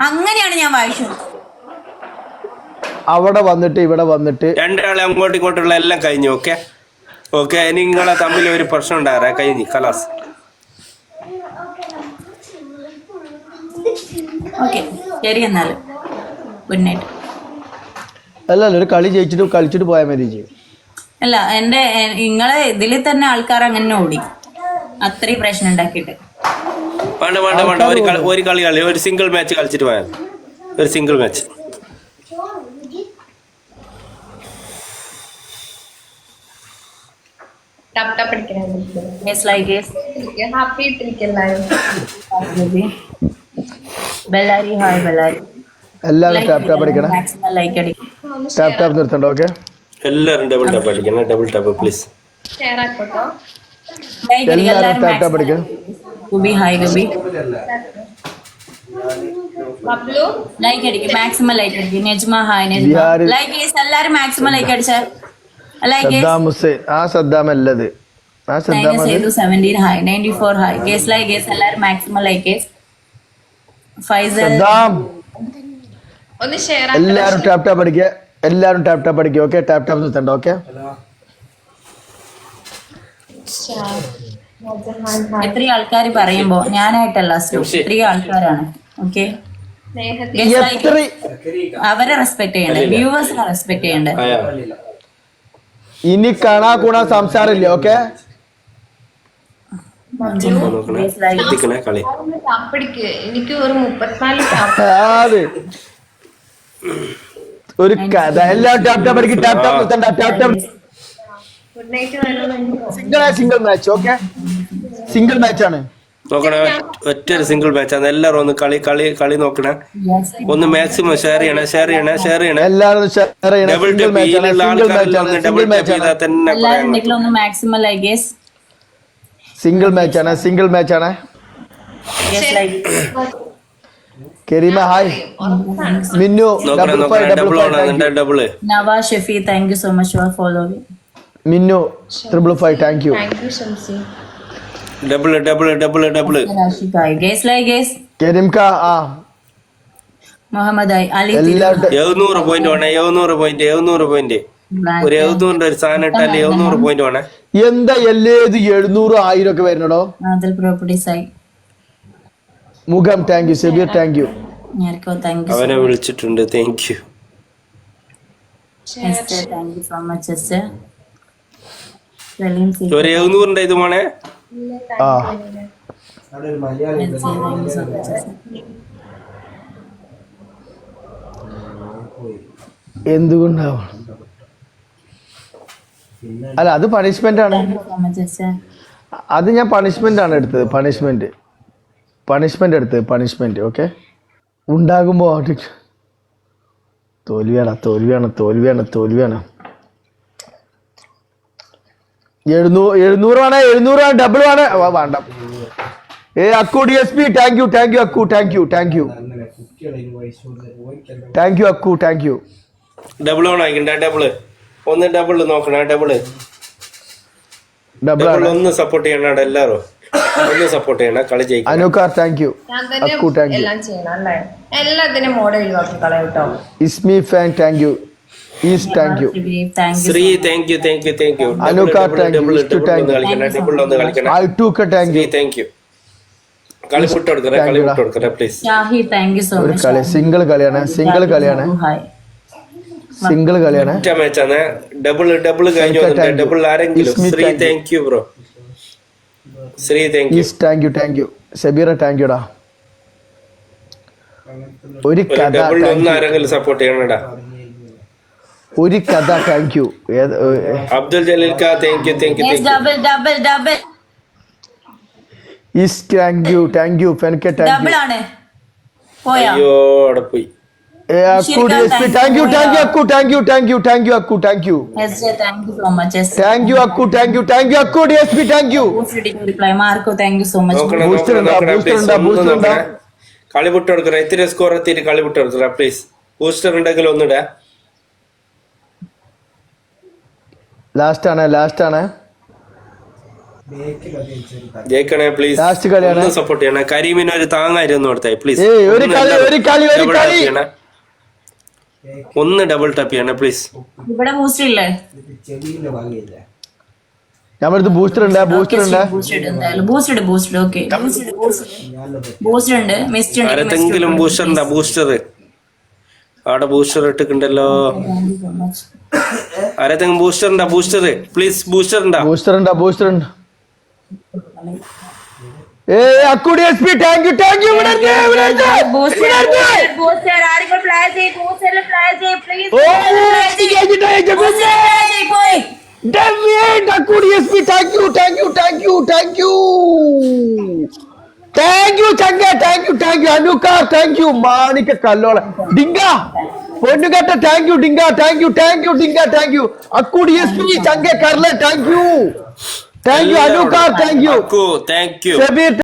അങ്ങനെയാണ് ഞാൻ വായിച്ചു. അവിടെ വന്നിട്ട് ഇവിടെ വന്നിട്ട് രണ്ടാളെ അങ്ങോട്ടും ഇങ്ങോട്ടുള്ള എല്ലാം കഴിഞ്ഞു. ഓക്കെ ഓക്കെ, നിങ്ങളെ തമ്മിൽ ഒരു പ്രശ്നം ഉണ്ടാകാറ കഴിഞ്ഞു കലാസ്. ഓക്കെ ശരി, എന്നാലും ഗുഡ് നൈറ്റ്. അല്ലല്ല, ഒരു കളി ജയിച്ചിട്ട് കളിച്ചിട്ട് പോയാൽ മതി ചെയ്യും. അല്ല, നിങ്ങളെ ഇതിൽ തന്നെ ആൾക്കാർ അങ്ങനെ ഓടി അത്രയും പ്രശ്നം ഉണ്ടാക്കിയിട്ട്. വേണ്ട വേണ്ട വേണ്ട, ഒരു കളി ഒരു സിംഗിൾ മാച്ച് കളിച്ചിട്ട് പോയാൽ ഒരു single match. Bellary hi Bellary. എല്ലാവരും ടാപ്പ് ടാപ്പ് അടിക്കണം. ലൈക്ക് അടിക്കും. ടാപ്പ് ടാപ്പ് നിർത്തണ്ട. ഓക്കെ, എല്ലാവരും ഡബിൾ ടാപ്പ് അടിക്കണം. Double tap please. എല്ലാവരും ടാപ്പ് ടാപ്പ് അടിക്കണം. ഗുബി ഹായ് ഗുബി. ലൈക്ക് അടിക്കും, മാക്സിമം ലൈക്ക് അടിക്കും. നെജ്മ ഹായ് നെജ്മ. ലൈക്ക് എല്ലാരും മാക്സിമം ലൈക്ക് അടിച്ചാൽ. സദ്ദാം ഹുസൈൻ, ആ സദ്ദാം അല്ലത്, ആ Saddam 17 hi 94 hi. Guys like guys എല്ലാരും maximum like guys. Faisal Saddam. ഒന്ന് ഷെയർ എല്ലാവരും ടാപ്പ് ടാപ്പ് അടിക്കുക. എല്ലാവരും ടാപ്പ് ടാപ്പ് അടിക്കുക. ഓക്കെ, ടാപ്പ് ടാപ്പ് നിർത്തണ്ട. ഓക്കെ, എത്രയും ആൾക്കാർ പറയുമ്പോ ഞാനായിട്ടല്ല, ഇത്രയും ആൾക്കാരാണ്. ഓക്കെ, അവരെ റെസ്പെക്ട് ചെയ്യണ്ടേ, വ്യൂവേഴ്സിനെ റെസ്പെക്ട് ചെയ്യണ്ടേ. ഇനി കാണാ കൂടാ സംസാരില്ല. ഓക്കെ, കളി ടാപ്പടിക്ക്. എനിക്ക് ഒരു 34 അത് ഒരു കഥ. എല്ലാവരും ടാപ്പ് ടാപ്പ് അടിക്കും. ടാപ്പ് ടാപ്പ് നിർത്തണ്ട. Tap tap good night. Single match. Okay, single match ആണ്. നോക്കണേ, ഒറ്റ സിംഗിൾ മാച്ച് ആണ്. എല്ലാവരും ഒന്ന് കളി നോക്കണേ. ഒന്ന് മാക്സിമം ഷെയർ ചെയ്യണേ. എല്ലാവരും ഷെയർ ചെയ്യണം. ഡബിൾ സിംഗിൾ ടാപ്പ് മാച്ച് ആണ്. ഇതിലുള്ള സിംഗിൾ മാച്ച് ആൾക്കാരെല്ലാം ആണ്. ഒന്ന് സിംഗിൾ ഡബിൾ ടാപ്പ് മാച്ച് ആണ്. ചെയ്താൽ തന്നെ എല്ലാരും ഉണ്ടെങ്കിലും ഒന്ന് maximum like guys. Single match ആണ്. സിംഗിൾ മാച്ച് ആണ്. Karima hi. Minnu double double. Nawas Shefi thank you so much for following. Minnu 555 thank you. Thank you Shamsi. Double. Rashik hi. Guys like guys. കരീംക ആ മുഹമ്മദ് ഹായ്. അലി എല്ലാവരും 700 പോയിന്റ് വേണേ. 700 പോയിന്റ് ഒരു 700 ഒരു സാധനം ഇട്ടാല് 700 പോയിന്റ് വേണേ. എന്താ എല്ലേത് 700 1000 ഒക്കെ വരുന്നടോ. Adil properties hi. മുഖം thank you. Sabeer thank you. ഞാർക്കോ താങ്ക് യു. അവനെ വിളിച്ചിട്ടുണ്ട്. Thank you. Esther thank you so much Esther. Saleem C ഒരു 700 ഇത് വേണേ. ആ എന്തുകൊണ്ടാവണം? അല്ല, അത് പണിഷ്മെന്റ് ആണ്. അത് ഞാൻ പണിഷ്മെന്റ് ആണ് എടുത്തത്. പണിഷ്മെന്റ് എടുത്തത്. പണിഷ്മെന്റ്. ഓക്കെ, ഉണ്ടാകുമ്പോ തോൽവിയാണ്. 700 ആണ്. 700 ആണ്. ഡബിൾ ആണ്. വേണ്ട. Akku DSP thank you. Akku thank you. Akku thank you. Double on ആയിക്കണ്ട. ഒന്ന് ഡബിൾ നോക്കണേ. ഡബിൾ ആണ്. ഒന്ന് സപ്പോർട്ട് ചെയ്യണം. എല്ലാരും ഒന്ന് സപ്പോർട്ട് ചെയ്യണം. കളി ജയിക്കും. അനുകാർ താങ്ക് യു. ഞാൻ തന്നെ അക്കു താങ്ക് യു. എല്ലാം ചെയ്യണം അല്ലേ? എല്ലാത്തിനും മോഡൽ ഒഴിവാക്കി കളയട്ടോ. Ismi fan thank you. ഈസ് thank you. Sree thank you. അനുകാർ താങ്ക് യു. ഇഷ്ടു താങ്ക് യു. ഡബിൾ ഒന്ന് കളിക്കണം. ആൽട്ടൂക്ക താങ്ക് യു. Thank you. കളി വിട്ട് കൊടുക്കറേ please. Shahi thank you so ഒരു മച്ച്. കളി സിംഗിൾ കളിയാണ്. ഹായ്. ഒറ്റ മാച്ചാണ്. ഡബിൾ കഴിഞ്ഞു. ഡബിൾ ആരെങ്കിലും. Sree thank you bro. Sree thank you. ഈസ് താങ്ക് യു. സെബീറ താങ്ക് യുടാ. ഒരു കഥ ഡബിൾ ഒന്ന് ആരെങ്കിലും സപ്പോർട്ട് ചെയ്യണടാ. ഒരു കഥ താങ്ക് യു. അബ്ദുൽ ജലീൽ കാ താങ്ക് യു. ഡബിൾ ഈസ് താങ്ക് യു. ഫെൻകെ താങ്ക് യു. ഡബിൾ ആണ്. പോയാ അയ്യോ അവിടെ പോയി. Akku DSP thank you. Akku thank you. Akku thank you. SJ thank you so much. Thank you Akku. Akku DSP thank you. Reply Marco thank you so much. നോക്കണേ. കളി വിട്ട് കൊടുക്കറ. ഇത്തിരി സ്കോർ എത്തിയിട്ട് കളി വിട്ട് കൊടുക്കറ പ്ലീസ്. ബൂസ്റ്റർ ഉണ്ടെങ്കിൽ ഒന്നിടാ. ലാസ്റ്റ് ആണ്. ജയിക്കണേ പ്ലീസ്. ലാസ്റ്റ് കളിയാണ്. സപ്പോർട്ട് ചെയ്യണേ. കരീമിന് ഒരു താങ്ങായിരുന്നു കൊടുത്തേ പ്ലീസ്. ഒരു കളി ഒന്ന് ഡബിൾ ടാപ്പ് ചെയ്യണേ പ്ലീസ്. ഇവിടെ ബൂസ്റ്റർ ഇല്ലേ? നമ്മളടുത്ത് ബൂസ്റ്റർ ഉണ്ട്. Booster okay. ബൂസ്റ്റർ ഉണ്ട്. മിസ്റ്റ് ഉണ്ട്. ആരെങ്കിലും ബൂസ്റ്റർ ഉണ്ടാ? ബൂസ്റ്റർ അവിടെ ബൂസ്റ്റർ ഇട്ടിട്ടുണ്ടല്ലോ. ആരെങ്കിലും ബൂസ്റ്റർ ഉണ്ടാ? Booster please. ബൂസ്റ്റർ ഉണ്ടാ? ബൂസ്റ്റർ ഉണ്ട്. അക്കുടി SP താങ്ക് യു. ബൂസ്റ്റർ ആരെങ്കിലും ഫ്ലാഷ് ചെയ്യ്. ബൂസ്റ്ററിൽ ഫ്ലാഷ് ചെയ്യ് പ്ലീസ്. പോയി. അക്കുടി SP താങ്ക് യു ചങ്ക. താങ്ക് യു അനുക. താങ്ക് യു മാണിക്ക കല്ലോള. ഡിങ്ക പൊന്നുകട്ട താങ്ക് യു. ഡിങ്ക താങ്ക് യു ഡിങ്ക താങ്ക് യു. അക്കുടി SP ചങ്ക കർല താങ്ക് യു. അനുക thank you. Thank you. Sabeer